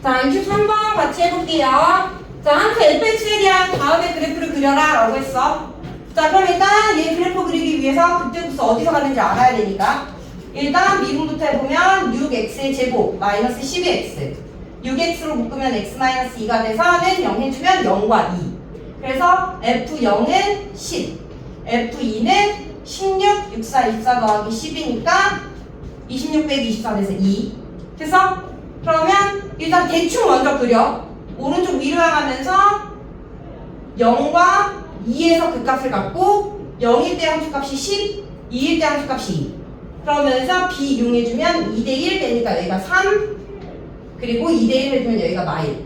자, 63번 같이 해볼게요. 자, 한크 fx에 대한 다음에 그래프를 그려라 라고 했어. 자, 그럼 일단 얘 그래프 그리기 위해서 그때부터 어디서 갔는지 알아야 되니까 일단 미분부터 해보면 6x의 제곱 마이너스 12x 6x로 묶으면 x 마이너스 2가 돼서는 0 해주면 0과 2. 그래서 f0은 10, f2는 16, 64, 24 더하기 10이니까 26 빼기 24 돼서 2. 됐어? 그러면 일단 대충 먼저 그려. 오른쪽 위로 향하면서 0과 2에서 그 값을 갖고 0일 때 함수값이 10, 2일 때 함수값이 2. 그러면서 b 이용해주면 2대1 되니까 여기가 3, 그리고 2대1 해주면 여기가 마일.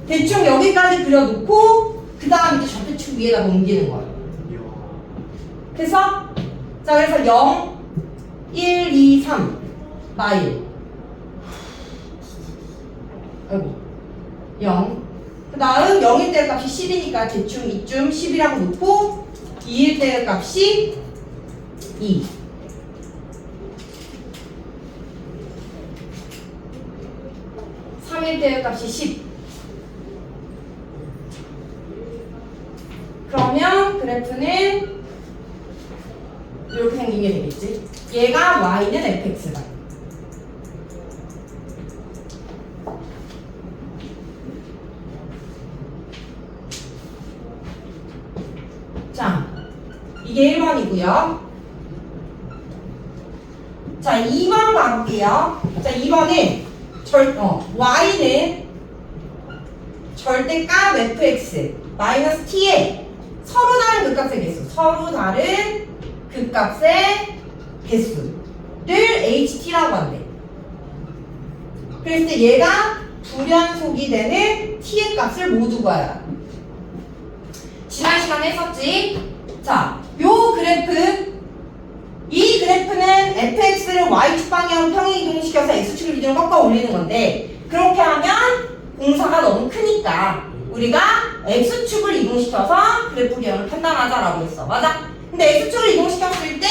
대충 여기까지 그려놓고 그 다음 이제 좌표축 위에다 옮기는 거야. 그래서 자, 그래서 0, 1, 2, 3 마일. 아이고 0. 그 다음 0일 때 값이 10이니까 대충 이쯤 10이라고 놓고 2일 때 값이 2. 3일 때 값이 10. 그러면 그래프는 이렇게 생기게 되겠지. 얘가 y는 fx다. 자, 이게 1번이고요. 자, 2번 가볼게요. 자, 2번은 y는 절대값 fx 마이너스 t에 서로 다른 극값의 개수, 서로 다른 극값의 개수를 ht라고 한대. 그랬을 때 얘가 불연속이 되는 t의 값을 모두 구하라. 지난 시간에 했었지. 자, 요 그래프, 이 그래프는 fx를 y축 방향으로 평행 이동시켜서 x축을 기준으로 꺾어 올리는 건데, 그렇게 하면 공사가 너무 크니까 우리가 x축을 이동시켜서 그래프 개형을 판단하자라고 했어. 맞아? 근데 x축을 이동시켰을 때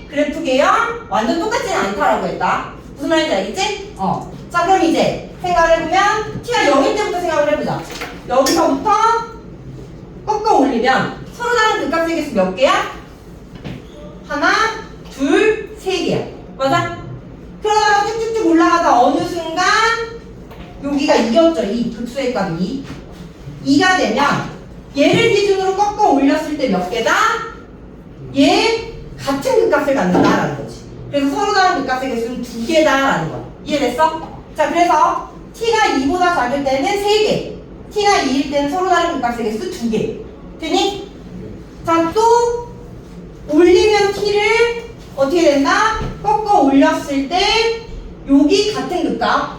그래프 개형 완전 똑같지는 않다라고 했다. 무슨 말인지 알겠지? 자, 그럼 이제 생각을 해보면 t가 0일 때부터 생각을 해보자. 여기서부터 꺾어 올리면 서로 다른 극값의 개수 몇 개야? 하나, 둘, 세 개야. 맞아? 그러다가 쭉쭉쭉 올라가다 어느 순간 여기가 2였죠. 이 극수의 값이 2가 되면 얘를 기준으로 꺾어 올렸을 때 몇 개다? 얘 같은 극값을 갖는다라는 거지. 그래서 서로 다른 극값의 개수는 2개다라는 거야. 이해됐어? 자, 그래서 t가 2보다 작을 때는 3개, t가 2일 때는 서로 다른 극값의 개수 2개. 되니? 자, 또 올리면 t를 어떻게 된다? 꺾어 올렸을 때 여기 같은 극값,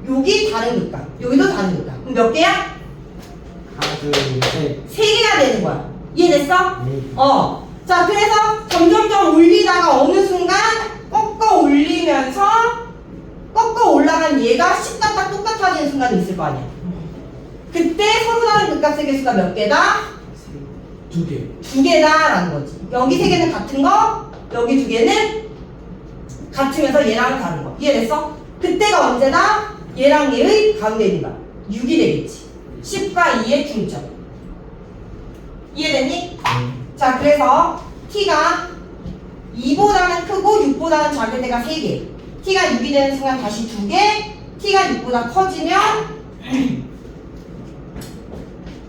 여기 다른 극값, 여기도 다른 극값. 그럼 몇 개야? 하나, 둘, 셋. 3개가 되는 거야. 이해됐어? 네. 자, 그래서 점점점 올리다가 어느 순간 꺾어 올리면서 꺾어 올라간 얘가 10과 딱 똑같아지는 순간이 있을 거 아니야. 그때 서로 다른 극값의 개수가 몇 개다? 2개. 2개다라는 거지. 여기 3개는 같은 거, 여기 2개는 같으면서 얘랑 다른 거. 이해됐어? 그때가 언제다? 얘랑 얘의 가운데 있는 거야. 6이 되겠지. 10과 2의 중점. 이해됐니? 자, 그래서 t가 2보다는 크고 6보다는 작을 때가 3개. t가 6이 되는 순간 다시 2개. t가 6보다 커지면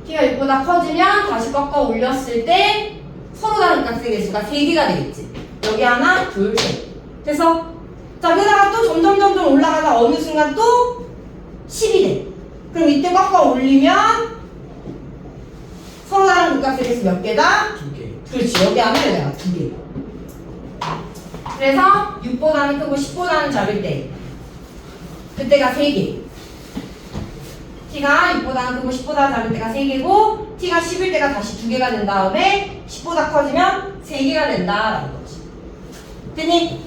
t가 6보다 커지면 다시 꺾어 올렸을 때 서로 다른 값의 개수가 3개가 되겠지. 여기 하나, 둘, 셋. 됐어? 자, 그러다가 또 점점 올라가다 어느 순간 또 10이 돼. 그럼 이때 꺾어 올리면 서로 다른 극값의 개수 몇 개다? 2개. 그렇지. 여기 하나, 여기 하나, 2개. 그래서 6보다는 크고 10보다는 작을 때 그때가 3개. t가 6보다는 크고 10보다 작을 때가 3개고 t가 10일 때가 다시 2개가 된 다음에 10보다 커지면 3개가 된다라는 거지. 됐니?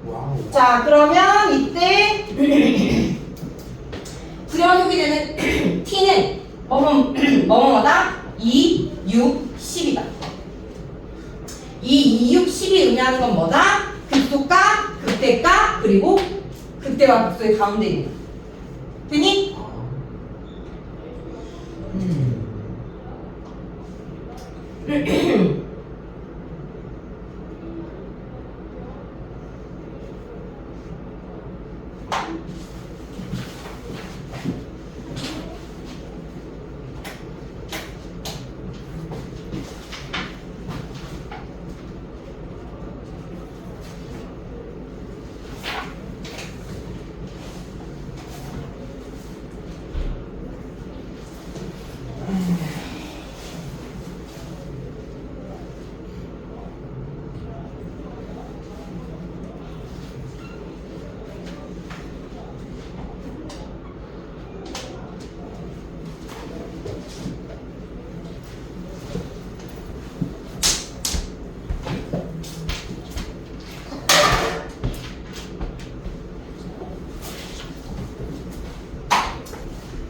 와우. 자, 그러면 이때 불연속이 되는 t는 뭐뭐다? 2, 6, 10이다. 2, 2, 6, 10이 의미하는 건 뭐다? 극소가, 극대가, 그리고 극대와 극소의 가운데 있는 거. 되니?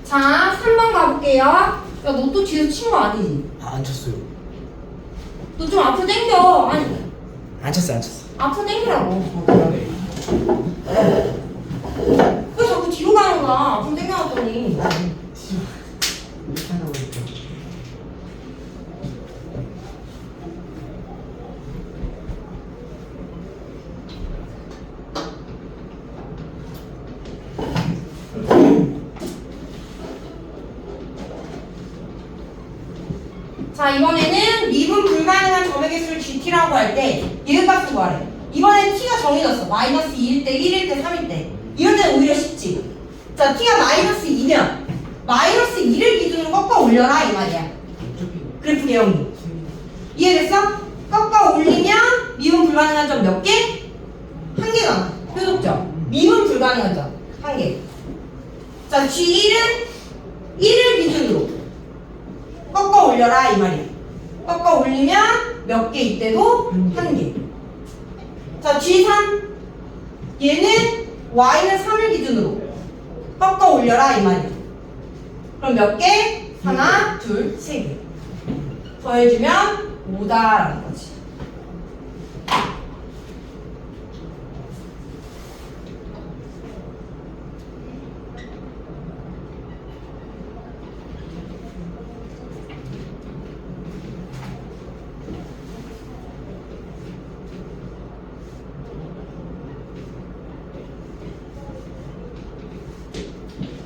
자, 3번 가볼게요. 야, 너 또 뒤에서 친 거 아니지? 안 쳤어요. 너 좀 앞으로 당겨. 아니, 안 쳤어요, 안 쳤어요. 앞으로 당기라고. 그러네. 왜 자꾸 뒤로 가는 거야? 앞으로 당겨놨더니. 이렇게 하다 보니까. 자, 이번에는 미분 불가능한 점의 개수를 GT라고 할 때 얘의 값을 구하래. 이번엔 t가 정해졌어. 마이너스 2일 때, 1일 때, 3일 때. 이럴 때는 오히려 쉽지. 자, t가 마이너스 2면 마이너스 2를 기준으로 꺾어 올려라 이 말이야. 그래프 개형이. 이해됐어? 꺾어 올리면 미분 불가능한 점 몇 개? 한 개 남아. 표독점. 미분 불가능한 점 한 개. 자, G1은 1을 기준으로 꺾어 올려라 이 말이야. 꺾어 올리면 몇 개 이때도 한 개. 자, G3 얘는 Y는 3을 기준으로 꺾어 올려라 이 말이야. 그럼 몇 개? 하나, 둘, 세 개. 더해주면 5다라는 거지.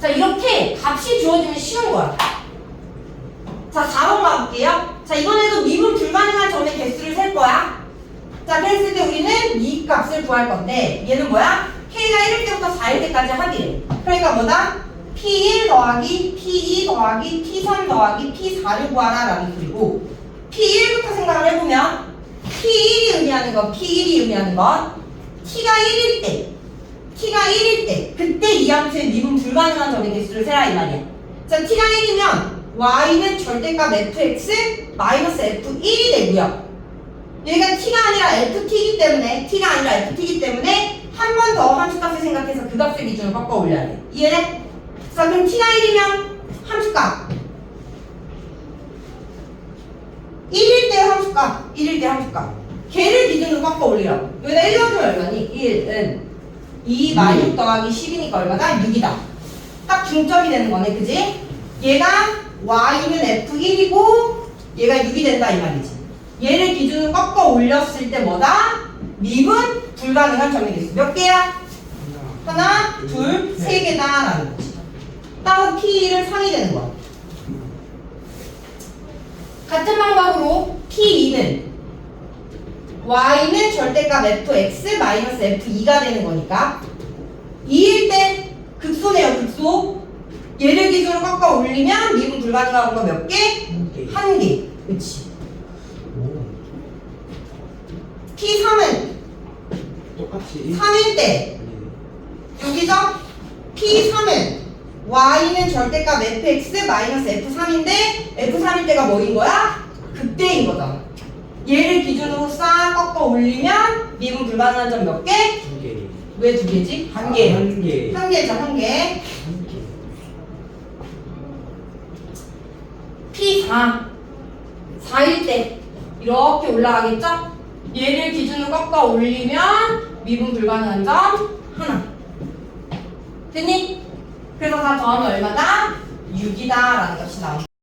자, 이렇게 값이 주어지면 쉬운 거야. 자, 4번 가볼게요. 자, 이번에도 미분 불가능한 점의 개수를 셀 거야. 자, 그랬을 때 우리는 이 값을 구할 건데 얘는 뭐야? K가 1일 때부터 4일 때까지 합이래. 그러니까 뭐다? P1 더하기 P2 더하기 P3 더하기 P4를 구하라 라는 소리고 P1부터 생각을 해보면 P1이 의미하는 건 P1이 의미하는 건 T가 1일 때 T가 1일 때 그때 이 함수의 미분 불가능한 점의 개수를 세라 이 말이야. 자, T가 1이면 Y는 절대값 fx 마이너스 f1이 되고요. 얘가 T가 아니라 ft이기 때문에 T가 아니라 ft이기 때문에 한 번 더 함수값을 생각해서 그 값의 기준을 바꿔 올려야 돼. 이해돼? 자, 그럼 T가 1이면 함수값 1일 때 함수값 1일 때 함수값 걔를 기준으로 바꿔 올리라고. 여기다 1 넣으면 얼마니? 1은 2 마이너스 더하기 10이니까 얼마다? 6이다. 딱 중점이 되는 거네, 그지? 얘가 y는 f1이고 얘가 6이 된다 이 말이지. 얘를 기준으로 꺾어 올렸을 때 뭐다? 미분 불가능한 점의 개수 몇 개야? 하나, 둘, 세 개다 라는 거지. 따라서 P1은 3이 되는 거야. 같은 방법으로 P2는 Y는 절대값 fx 마이너스 f2가 되는 거니까 2일 때 극소네요, 극소. 얘를 기준으로 꺾어 올리면 미분 불가능한 거 몇 개? 한 개. 그치. P3은 똑같이 3일 때 여기죠? P3은 Y는 절대값 fx 마이너스 f3인데 f3일 때가 뭐인 거야? 극대인 거잖아. 얘를 기준으로 싹 꺾어 올리면 미분 불가능한 점 몇 개? 2개. 왜 2개지? 한 개. 한 개. 한 개죠, 한 개. P4 4일 때 이렇게 올라가겠죠? 얘를 기준으로 꺾어 올리면 미분 불가능한 점 하나. 됐니? 그래서 다 더하면 얼마다? 6이다 라는 값이 나옵니다.